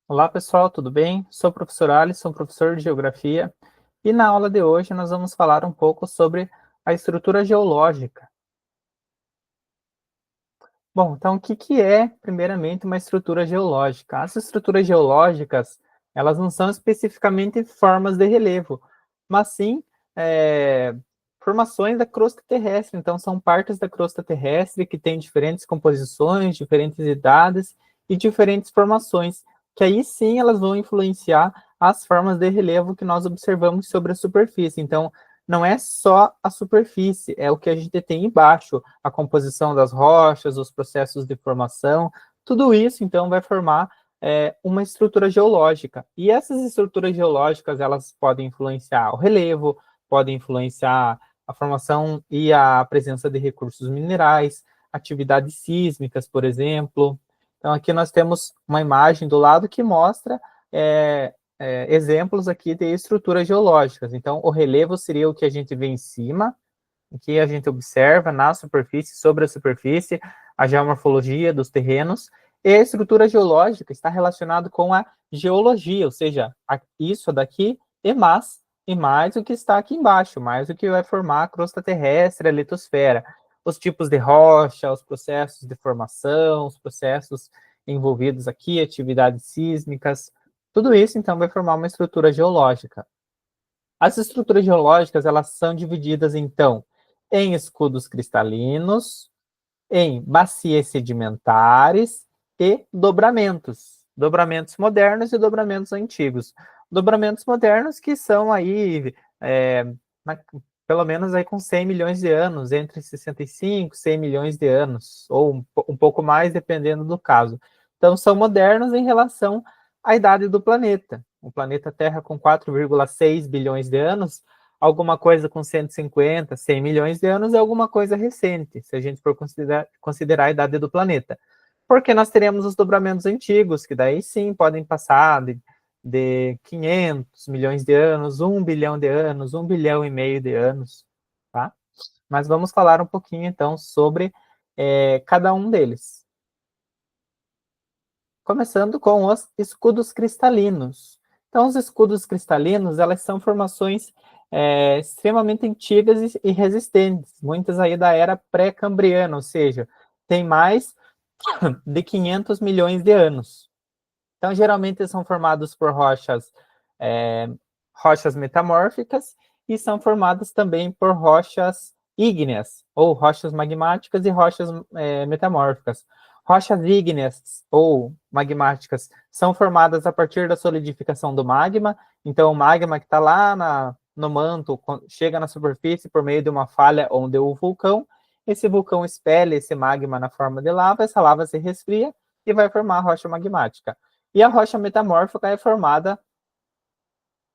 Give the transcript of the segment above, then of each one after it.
Olá pessoal, tudo bem? Sou o professor Alisson, professor de Geografia, e na aula de hoje nós vamos falar um pouco sobre a estrutura geológica. Bom, então o que é, primeiramente, uma estrutura geológica? As estruturas geológicas, elas não são especificamente formas de relevo, mas sim formações da crosta terrestre. Então, são partes da crosta terrestre que têm diferentes composições, diferentes idades e diferentes formações, que aí sim elas vão influenciar as formas de relevo que nós observamos sobre a superfície. Então, não é só a superfície, é o que a gente tem embaixo, a composição das rochas, os processos de formação, tudo isso, então, vai formar uma estrutura geológica. E essas estruturas geológicas, elas podem influenciar o relevo, podem influenciar a formação e a presença de recursos minerais, atividades sísmicas, por exemplo. Então, aqui nós temos uma imagem do lado que mostra exemplos aqui de estruturas geológicas. Então, o relevo seria o que a gente vê em cima, o que a gente observa na superfície, sobre a superfície, a geomorfologia dos terrenos, e a estrutura geológica está relacionada com a geologia, ou seja, isso daqui e mais o que está aqui embaixo, mais o que vai formar a crosta terrestre, a litosfera, os tipos de rocha, os processos de formação, os processos envolvidos aqui, atividades sísmicas, tudo isso, então, vai formar uma estrutura geológica. As estruturas geológicas, elas são divididas, então, em escudos cristalinos, em bacias sedimentares e dobramentos. Dobramentos modernos e dobramentos antigos. Dobramentos modernos que são aí, pelo menos aí com 100 milhões de anos, entre 65 e 100 milhões de anos, ou um pouco mais, dependendo do caso. Então, são modernos em relação à idade do planeta. O planeta Terra, com 4,6 bilhões de anos, alguma coisa com 150, 100 milhões de anos é alguma coisa recente, se a gente for considerar a idade do planeta. Porque nós teremos os dobramentos antigos, que daí sim podem passar de 500 milhões de anos, 1 bilhão de anos, 1 bilhão e meio de anos, tá? Mas vamos falar um pouquinho, então, sobre cada um deles. Começando com os escudos cristalinos. Então, os escudos cristalinos, elas são formações extremamente antigas e resistentes, muitas aí da era pré-cambriana, ou seja, tem mais de 500 milhões de anos. Então, geralmente são formados por rochas metamórficas e são formadas também por rochas ígneas, ou rochas magmáticas e rochas metamórficas. Rochas ígneas ou magmáticas são formadas a partir da solidificação do magma. Então, o magma que está lá no manto chega na superfície por meio de uma falha onde o vulcão. Esse vulcão expele esse magma na forma de lava, essa lava se resfria e vai formar a rocha magmática. E a rocha metamórfica é formada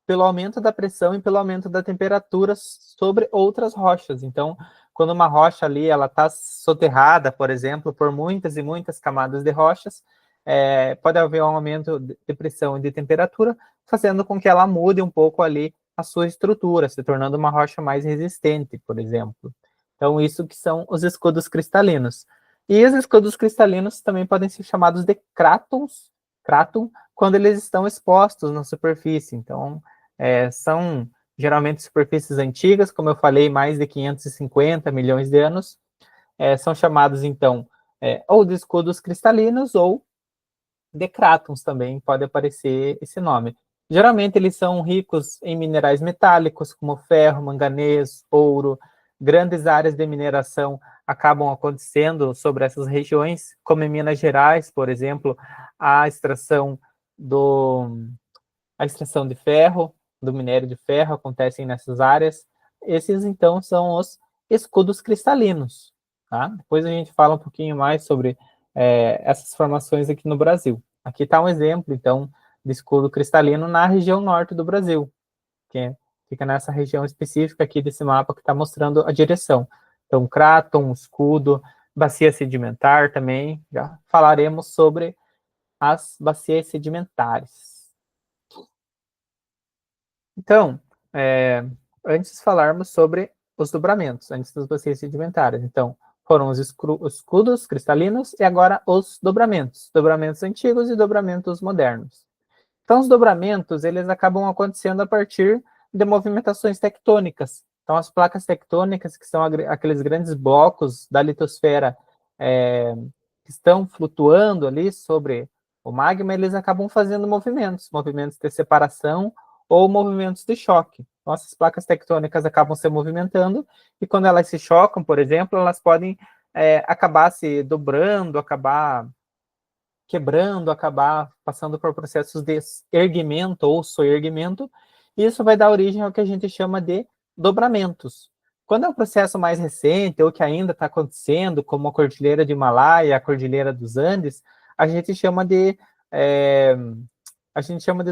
pelo aumento da pressão e pelo aumento da temperatura sobre outras rochas. Então, quando uma rocha ali ela está soterrada, por exemplo, por muitas e muitas camadas de rochas, pode haver um aumento de pressão e de temperatura, fazendo com que ela mude um pouco ali a sua estrutura, se tornando uma rocha mais resistente, por exemplo. Então, isso que são os escudos cristalinos. E os escudos cristalinos também podem ser chamados de cráton, quando eles estão expostos na superfície. Então, são geralmente superfícies antigas, como eu falei, mais de 550 milhões de anos, são chamados, então, ou de escudos cristalinos ou de crátons também, pode aparecer esse nome. Geralmente eles são ricos em minerais metálicos, como ferro, manganês, ouro. Grandes áreas de mineração acabam acontecendo sobre essas regiões, como em Minas Gerais, por exemplo, a extração do a extração de ferro, do minério de ferro, acontecem nessas áreas. Esses, então, são os escudos cristalinos. Tá? Depois a gente fala um pouquinho mais sobre essas formações aqui no Brasil. Aqui está um exemplo, então, de escudo cristalino na região norte do Brasil, que fica nessa região específica aqui desse mapa que está mostrando a direção. Então, cráton, escudo, bacia sedimentar também, já falaremos sobre as bacias sedimentares. Então, antes de falarmos sobre os dobramentos, antes das bacias sedimentares. Então, foram os escudos cristalinos e agora os dobramentos. Dobramentos antigos e dobramentos modernos. Então, os dobramentos, eles acabam acontecendo a partir de movimentações tectônicas. Então, as placas tectônicas, que são aqueles grandes blocos da litosfera que estão flutuando ali sobre o magma, eles acabam fazendo movimentos de separação ou movimentos de choque. Então, essas placas tectônicas acabam se movimentando e quando elas se chocam, por exemplo, elas podem acabar se dobrando, acabar quebrando, acabar passando por processos de erguimento ou soerguimento, e isso vai dar origem ao que a gente chama de dobramentos. Quando é um processo mais recente, ou que ainda está acontecendo, como a Cordilheira de Himalaia, a Cordilheira dos Andes, a gente chama de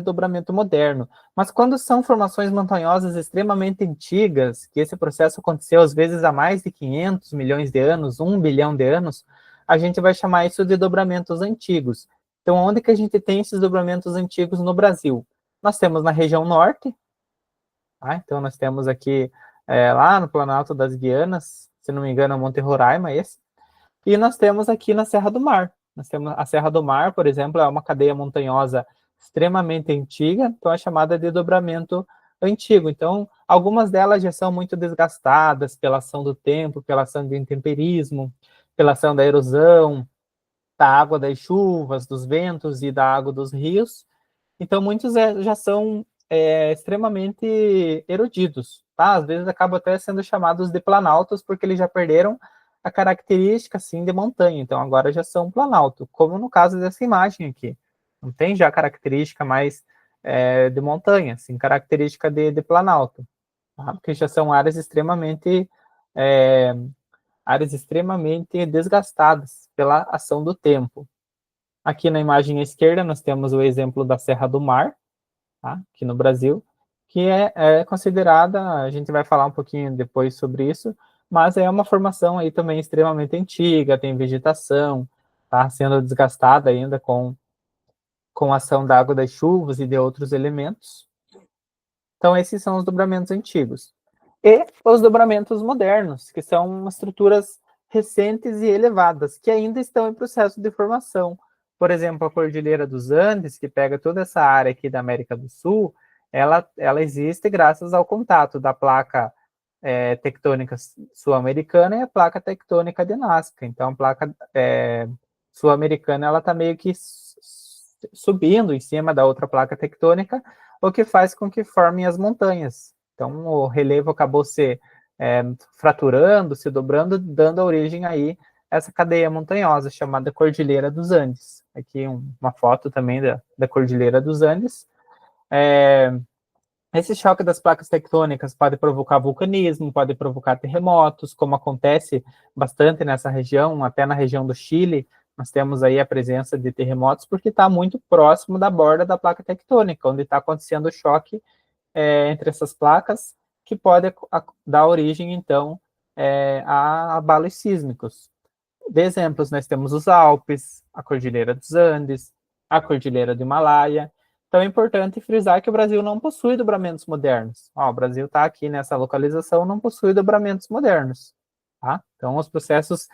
dobramento moderno. Mas quando são formações montanhosas extremamente antigas, que esse processo aconteceu às vezes há mais de 500 milhões de anos, 1 bilhão de anos, a gente vai chamar isso de dobramentos antigos. Então, onde que a gente tem esses dobramentos antigos no Brasil? Nós temos na região norte, tá? Então nós temos aqui lá no Planalto das Guianas, se não me engano, é Monte Roraima esse, e nós temos aqui na Serra do Mar. Nós temos a Serra do Mar, por exemplo, é uma cadeia montanhosa extremamente antiga, então é chamada de dobramento antigo. Então, algumas delas já são muito desgastadas pela ação do tempo, pela ação do intemperismo, pela ação da erosão, da água das chuvas, dos ventos e da água dos rios. Então, muitos já são extremamente erodidos, tá? Às vezes acabam até sendo chamados de planaltos, porque eles já perderam a característica, assim, de montanha. Então, agora já são planalto, como no caso dessa imagem aqui. Não tem já característica mais de montanha, assim, característica de planalto, tá? Porque já são áreas extremamente desgastadas pela ação do tempo. Aqui na imagem à esquerda nós temos o exemplo da Serra do Mar, tá? Aqui no Brasil, que é considerada, a gente vai falar um pouquinho depois sobre isso, mas é uma formação aí também extremamente antiga, tem vegetação, tá sendo desgastada ainda com a ação da água das chuvas e de outros elementos. Então, esses são os dobramentos antigos. E os dobramentos modernos, que são estruturas recentes e elevadas, que ainda estão em processo de formação. Por exemplo, a Cordilheira dos Andes, que pega toda essa área aqui da América do Sul, ela existe graças ao contato da placa tectônica sul-americana e a placa tectônica de Nazca. Então, a placa sul-americana ela está meio que subindo em cima da outra placa tectônica, o que faz com que formem as montanhas. Então, o relevo acabou se fraturando, se dobrando, dando origem aí a essa cadeia montanhosa chamada Cordilheira dos Andes. Aqui uma foto também da Cordilheira dos Andes. Esse choque das placas tectônicas pode provocar vulcanismo, pode provocar terremotos, como acontece bastante nessa região, até na região do Chile, nós temos aí a presença de terremotos, porque está muito próximo da borda da placa tectônica, onde está acontecendo o choque entre essas placas, que pode dar origem, então, a abalos sísmicos. De exemplos, nós temos os Alpes, a Cordilheira dos Andes, a Cordilheira do Himalaia. Então, é importante frisar que o Brasil não possui dobramentos modernos. O Brasil está aqui nessa localização, não possui dobramentos modernos. Tá? Então, os processos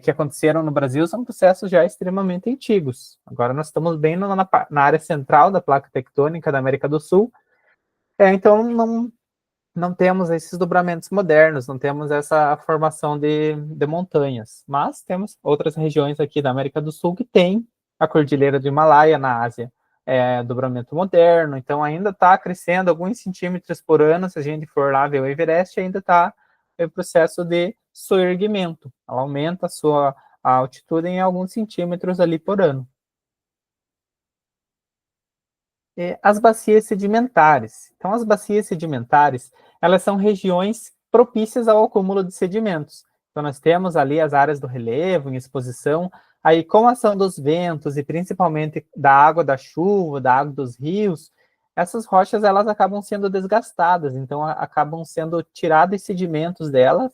que aconteceram no Brasil são processos já extremamente antigos. Agora, nós estamos bem na área central da placa tectônica da América do Sul. Então, não temos esses dobramentos modernos, não temos essa formação de montanhas. Mas temos outras regiões aqui da América do Sul que tem a Cordilheira do Himalaia na Ásia. Dobramento moderno, então ainda está crescendo alguns centímetros por ano, se a gente for lá ver o Everest, ainda está em processo de soerguimento, ela aumenta a altitude em alguns centímetros ali por ano. As bacias sedimentares. Então, as bacias sedimentares, elas são regiões propícias ao acúmulo de sedimentos. Então, nós temos ali as áreas do relevo em exposição, aí com a ação dos ventos e principalmente da água da chuva, da água dos rios, essas rochas elas acabam sendo desgastadas, então acabam sendo tirados sedimentos delas,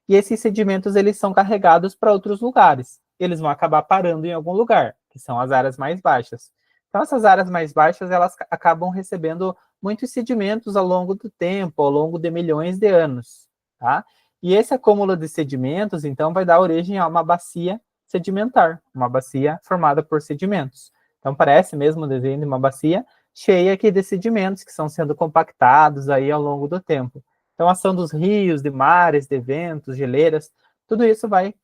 e esses sedimentos eles são carregados para outros lugares. Eles vão acabar parando em algum lugar, que são as áreas mais baixas. Então, essas áreas mais baixas, elas acabam recebendo muitos sedimentos ao longo do tempo, ao longo de milhões de anos, tá? E esse acúmulo de sedimentos, então, vai dar origem a uma bacia sedimentar, uma bacia formada por sedimentos. Então, parece mesmo o desenho de uma bacia, cheia aqui de sedimentos que estão sendo compactados aí ao longo do tempo. Então, a ação dos rios, de mares, de ventos, geleiras, tudo isso vai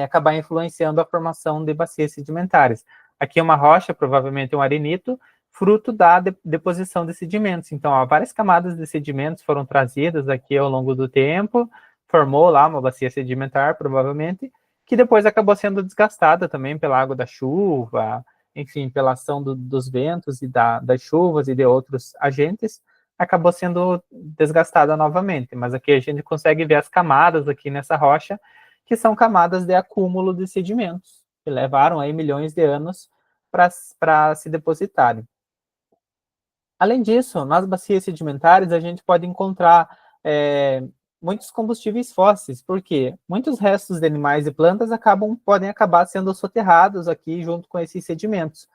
acabar influenciando a formação de bacias sedimentares. Aqui é uma rocha, provavelmente um arenito, fruto da deposição de sedimentos. Então, ó, várias camadas de sedimentos foram trazidas aqui ao longo do tempo, formou lá uma bacia sedimentar, provavelmente, que depois acabou sendo desgastada também pela água da chuva, enfim, pela ação dos ventos e das chuvas e de outros agentes, acabou sendo desgastada novamente. Mas aqui a gente consegue ver as camadas aqui nessa rocha, que são camadas de acúmulo de sedimentos, que levaram aí milhões de anos para se depositarem. Além disso, nas bacias sedimentares, a gente pode encontrar muitos combustíveis fósseis, porque muitos restos de animais e plantas podem acabar sendo soterrados aqui junto com esses sedimentos.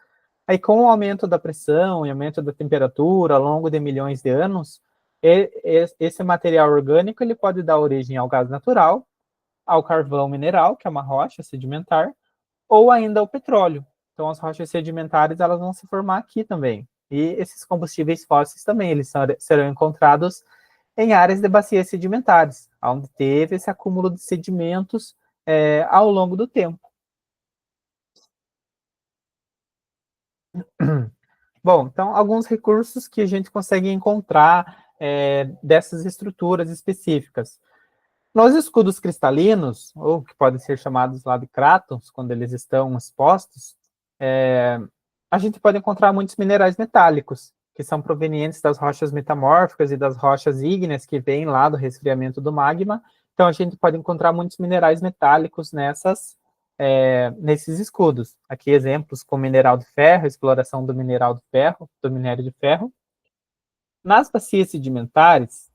Aí, com o aumento da pressão e aumento da temperatura ao longo de milhões de anos, esse material orgânico ele pode dar origem ao gás natural, ao carvão mineral, que é uma rocha sedimentar, ou ainda ao petróleo. Então, as rochas sedimentares elas vão se formar aqui também. E esses combustíveis fósseis também eles serão encontrados em áreas de bacias sedimentares, onde teve esse acúmulo de sedimentos ao longo do tempo. Bom, então, alguns recursos que a gente consegue encontrar dessas estruturas específicas. Nos escudos cristalinos, ou que podem ser chamados lá de cratons, quando eles estão expostos, a gente pode encontrar muitos minerais metálicos, que são provenientes das rochas metamórficas e das rochas ígneas que vêm lá do resfriamento do magma. Então, a gente pode encontrar muitos minerais metálicos nesses escudos. Aqui exemplos com mineral de ferro, exploração do mineral de ferro, do minério de ferro. Nas bacias sedimentares,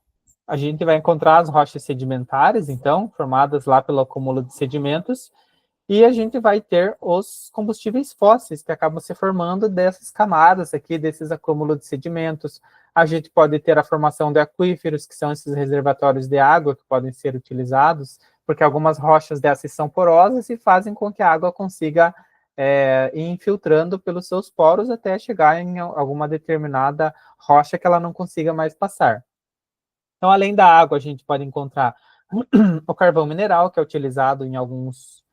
a gente vai encontrar as rochas sedimentares, então, formadas lá pelo acúmulo de sedimentos, e a gente vai ter os combustíveis fósseis que acabam se formando dessas camadas aqui, desses acúmulos de sedimentos. A gente pode ter a formação de aquíferos, que são esses reservatórios de água que podem ser utilizados, porque algumas rochas dessas são porosas e fazem com que a água consiga ir infiltrando pelos seus poros até chegar em alguma determinada rocha que ela não consiga mais passar. Então, além da água, a gente pode encontrar o carvão mineral, que é utilizado em algumas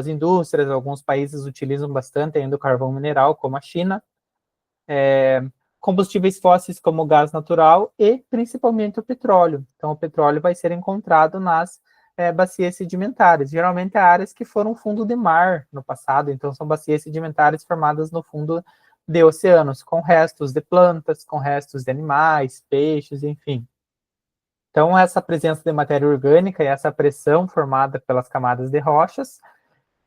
indústrias, alguns países utilizam bastante ainda o carvão mineral, como a China, combustíveis fósseis como o gás natural e principalmente o petróleo. Então, o petróleo vai ser encontrado nas bacias sedimentares, geralmente áreas que foram fundo de mar no passado, então são bacias sedimentares formadas no fundo de oceanos, com restos de plantas, com restos de animais, peixes, enfim. Então, essa presença de matéria orgânica e essa pressão formada pelas camadas de rochas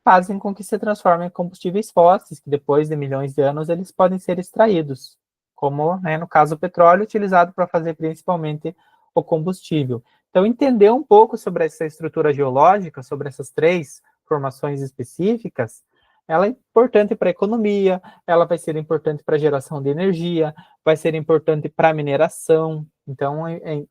fazem com que se transformem em combustíveis fósseis, que depois de milhões de anos eles podem ser extraídos, como, no caso, o petróleo, utilizado para fazer principalmente o combustível. Então, entender um pouco sobre essa estrutura geológica, sobre essas três formações específicas, ela é importante para a economia, ela vai ser importante para a geração de energia, vai ser importante para a mineração. Então,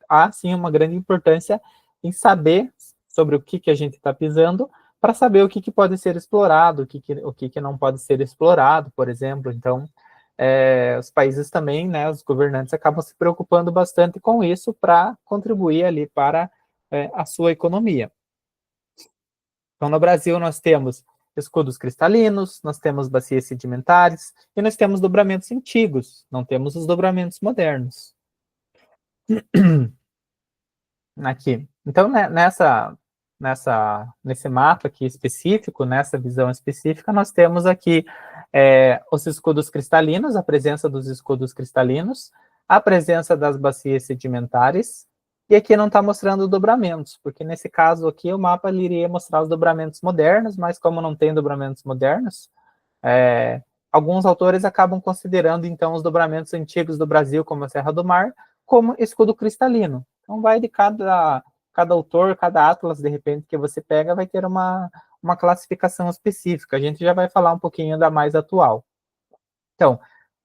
há sim uma grande importância em saber sobre o que a gente está pisando, para saber o que pode ser explorado, o que não pode ser explorado, por exemplo. Então, os países também, os governantes acabam se preocupando bastante com isso para contribuir ali para a sua economia. Então, no Brasil, nós temos escudos cristalinos, nós temos bacias sedimentares e nós temos dobramentos antigos, não temos os dobramentos modernos. Aqui. Então, nesse mapa aqui específico, nessa visão específica, nós temos aqui os escudos cristalinos, a presença dos escudos cristalinos, a presença das bacias sedimentares, e aqui não está mostrando dobramentos, porque nesse caso aqui o mapa iria mostrar os dobramentos modernos, mas como não tem dobramentos modernos, alguns autores acabam considerando então os dobramentos antigos do Brasil, como a Serra do Mar, como escudo cristalino. Então vai de cada autor, cada atlas, de repente, que você pega, vai ter uma classificação específica. A gente já vai falar um pouquinho da mais atual. Então,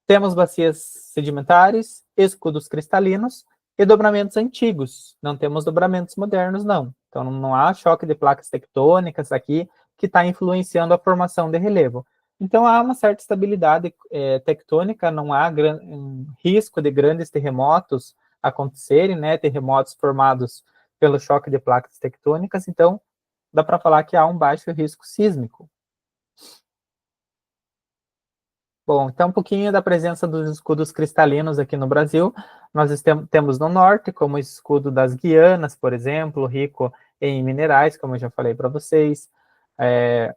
temos bacias sedimentares, escudos cristalinos e dobramentos antigos. Não temos dobramentos modernos, não. Então, não há choque de placas tectônicas aqui que está influenciando a formação de relevo. Então, há uma certa estabilidade tectônica, não há um risco de grandes terremotos acontecerem, né, terremotos formados pelo choque de placas tectônicas, então, dá para falar que há um baixo risco sísmico. Bom, então um pouquinho da presença dos escudos cristalinos aqui no Brasil. Nós temos no norte, como o escudo das Guianas, por exemplo, rico em minerais, como eu já falei para vocês.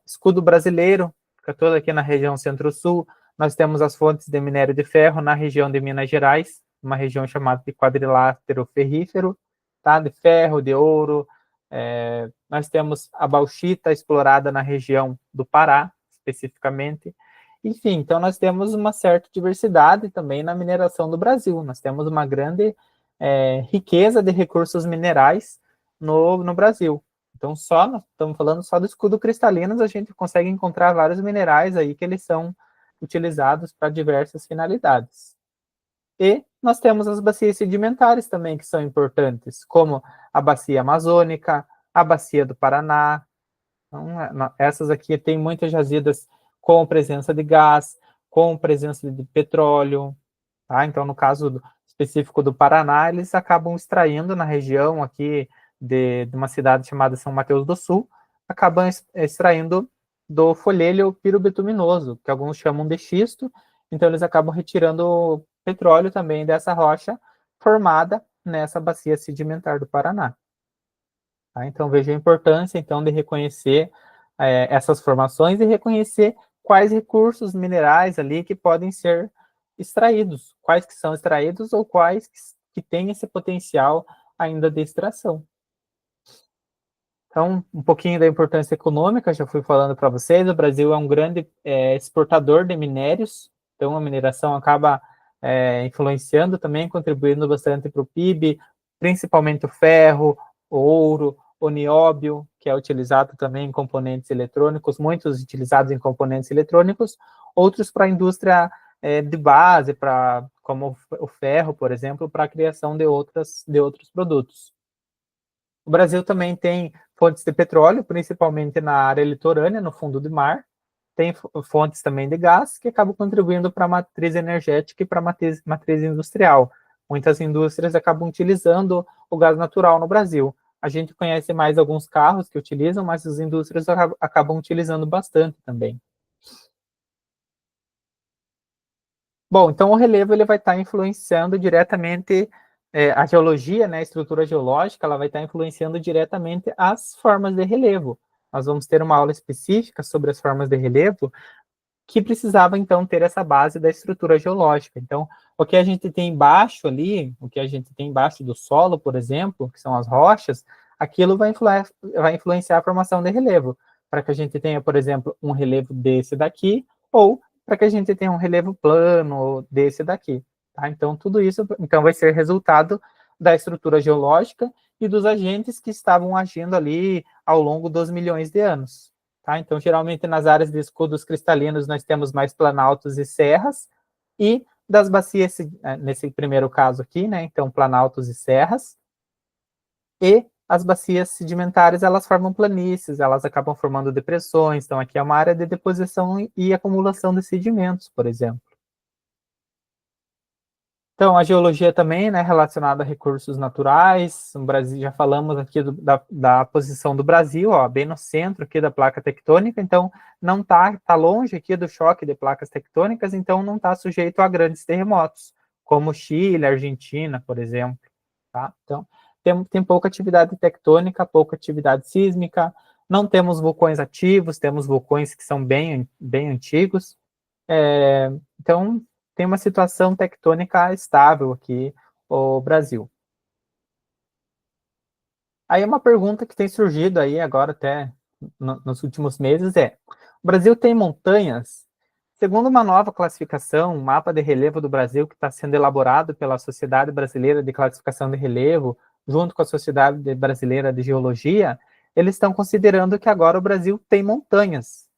Escudo brasileiro, fica todo aqui na região centro-sul. Nós temos as fontes de minério de ferro na região de Minas Gerais, uma região chamada de quadrilátero ferrífero, tá? De ferro, de ouro. Nós temos a bauxita explorada na região do Pará, especificamente. Enfim, então nós temos uma certa diversidade também na mineração do Brasil. Nós temos uma grande riqueza de recursos minerais no Brasil. Então, nós estamos falando só do escudo cristalinos, a gente consegue encontrar vários minerais aí que eles são utilizados para diversas finalidades. E nós temos as bacias sedimentares também, que são importantes, como a bacia amazônica, a bacia do Paraná. Então, essas aqui têm muitas jazidas com presença de gás, com presença de petróleo, tá? Então, no caso específico do Paraná, eles acabam extraindo na região aqui de uma cidade chamada São Mateus do Sul, acabam extraindo do folhelho pirobituminato, que alguns chamam de xisto, então eles acabam retirando petróleo também dessa rocha formada nessa bacia sedimentar do Paraná. Tá? Então, veja a importância, então, de reconhecer essas formações e reconhecer quais recursos minerais ali que podem ser extraídos, quais que são extraídos ou quais que têm esse potencial ainda de extração. Então, um pouquinho da importância econômica, já fui falando para vocês, o Brasil é um grande exportador de minérios, então a mineração acaba influenciando também, contribuindo bastante para o PIB, principalmente o ferro, o ouro, o nióbio, que é utilizado também em componentes eletrônicos, muitos utilizados em componentes eletrônicos, outros para a indústria de base, como o ferro, por exemplo, para a criação de outros produtos. O Brasil também tem fontes de petróleo, principalmente na área litorânea, no fundo do mar. Tem fontes também de gás, que acabam contribuindo para a matriz energética e para a matriz industrial. Muitas indústrias acabam utilizando o gás natural no Brasil. A gente conhece mais alguns carros que utilizam, mas as indústrias acabam utilizando bastante também. Bom, então o relevo ele vai estar influenciando diretamente a geologia, né, a estrutura geológica, ela vai estar influenciando diretamente as formas de relevo. Nós vamos ter uma aula específica sobre as formas de relevo que precisava, então, ter essa base da estrutura geológica. Então, o que a gente tem embaixo ali, o que a gente tem embaixo do solo, por exemplo, que são as rochas, aquilo vai influenciar a formação de relevo, para que a gente tenha, por exemplo, um relevo desse daqui, ou para que a gente tenha um relevo plano desse daqui. Tá? Então, tudo isso vai ser resultado da estrutura geológica e dos agentes que estavam agindo ali ao longo dos milhões de anos. Tá? Então, geralmente, nas áreas de escudos cristalinos, nós temos mais planaltos e serras, e das bacias, nesse primeiro caso aqui, né, então, planaltos e serras, e as bacias sedimentares, elas formam planícies, elas acabam formando depressões, então aqui é uma área de deposição e acumulação de sedimentos, por exemplo. Então, a geologia também, né, relacionada a recursos naturais. No Brasil, já falamos aqui da posição do Brasil, ó, bem no centro aqui da placa tectônica, então não tá longe aqui do choque de placas tectônicas, então não está sujeito a grandes terremotos, como Chile, Argentina, por exemplo. Tá? Então, tem pouca atividade tectônica, pouca atividade sísmica, não temos vulcões ativos, temos vulcões que são bem antigos. Então, tem uma situação tectônica estável aqui, o Brasil. Aí uma pergunta que tem surgido aí agora até nos últimos meses o Brasil tem montanhas? Segundo uma nova classificação, um mapa de relevo do Brasil que está sendo elaborado pela Sociedade Brasileira de Classificação de Relevo, junto com a Sociedade Brasileira de Geologia, eles estão considerando que agora o Brasil tem montanhas.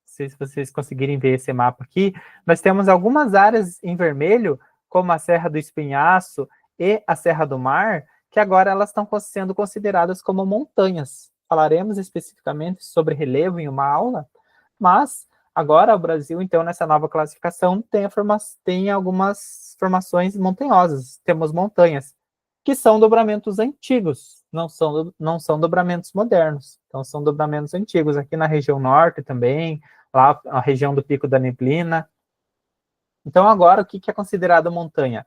Se vocês conseguirem ver esse mapa aqui, nós temos algumas áreas em vermelho, como a Serra do Espinhaço e a Serra do Mar, que agora elas estão sendo consideradas como montanhas. Falaremos especificamente sobre relevo em uma aula, mas Agora, o Brasil, então, nessa nova classificação, tem algumas formações montanhosas, temos montanhas, que são dobramentos antigos, não são dobramentos modernos, então são dobramentos antigos, aqui na região norte também, lá a região do Pico da Neblina. Então, agora, o que é considerado montanha?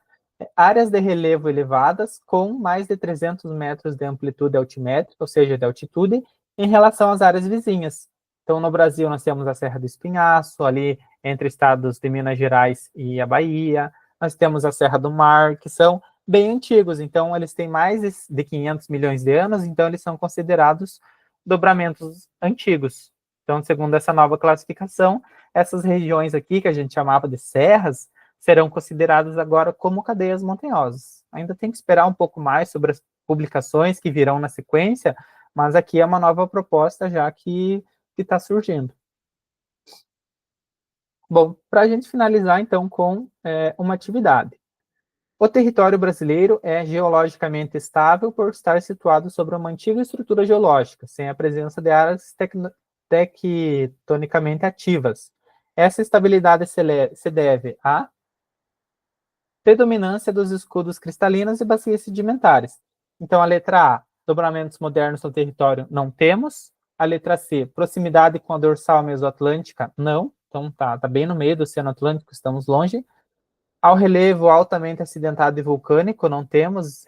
Áreas de relevo elevadas com mais de 300 metros de amplitude altimétrica, ou seja, de altitude, em relação às áreas vizinhas. Então, no Brasil, nós temos a Serra do Espinhaço, ali entre estados de Minas Gerais e a Bahia. Nós temos a Serra do Mar, que são bem antigos. Então, eles têm mais de 500 milhões de anos, então eles são considerados dobramentos antigos. Então, segundo essa nova classificação, essas regiões aqui, que a gente chamava de serras, serão consideradas agora como cadeias montanhosas. Ainda tem que esperar um pouco mais sobre as publicações que virão na sequência, mas aqui é uma nova proposta já que está surgindo. Bom, para a gente finalizar, então, com uma atividade. O território brasileiro é geologicamente estável por estar situado sobre uma antiga estrutura geológica, sem a presença de áreas tectonicamente ativas. Essa estabilidade se deve à predominância dos escudos cristalinos e bacias sedimentares. Então, a letra A, dobramentos modernos no território, não temos. A letra C, proximidade com a dorsal mesoatlântica, não. Então, tá bem no meio do Oceano Atlântico, estamos longe. Ao relevo altamente acidentado e vulcânico, não temos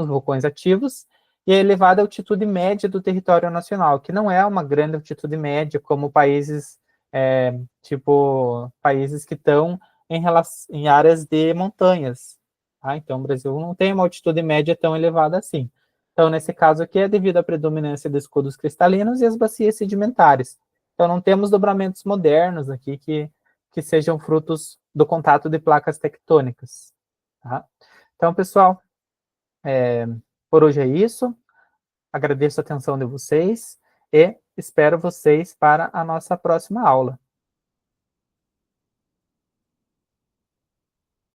vulcões ativos. E a elevada altitude média do território nacional, que não é uma grande altitude média, como países, países que estão em áreas de montanhas. Tá? Então, o Brasil não tem uma altitude média tão elevada assim. Então, nesse caso aqui, é devido à predominância de escudos cristalinos e as bacias sedimentares. Então, não temos dobramentos modernos aqui que sejam frutos do contato de placas tectônicas. Tá? Então, pessoal, por hoje é isso. Agradeço a atenção de vocês e espero vocês para a nossa próxima aula.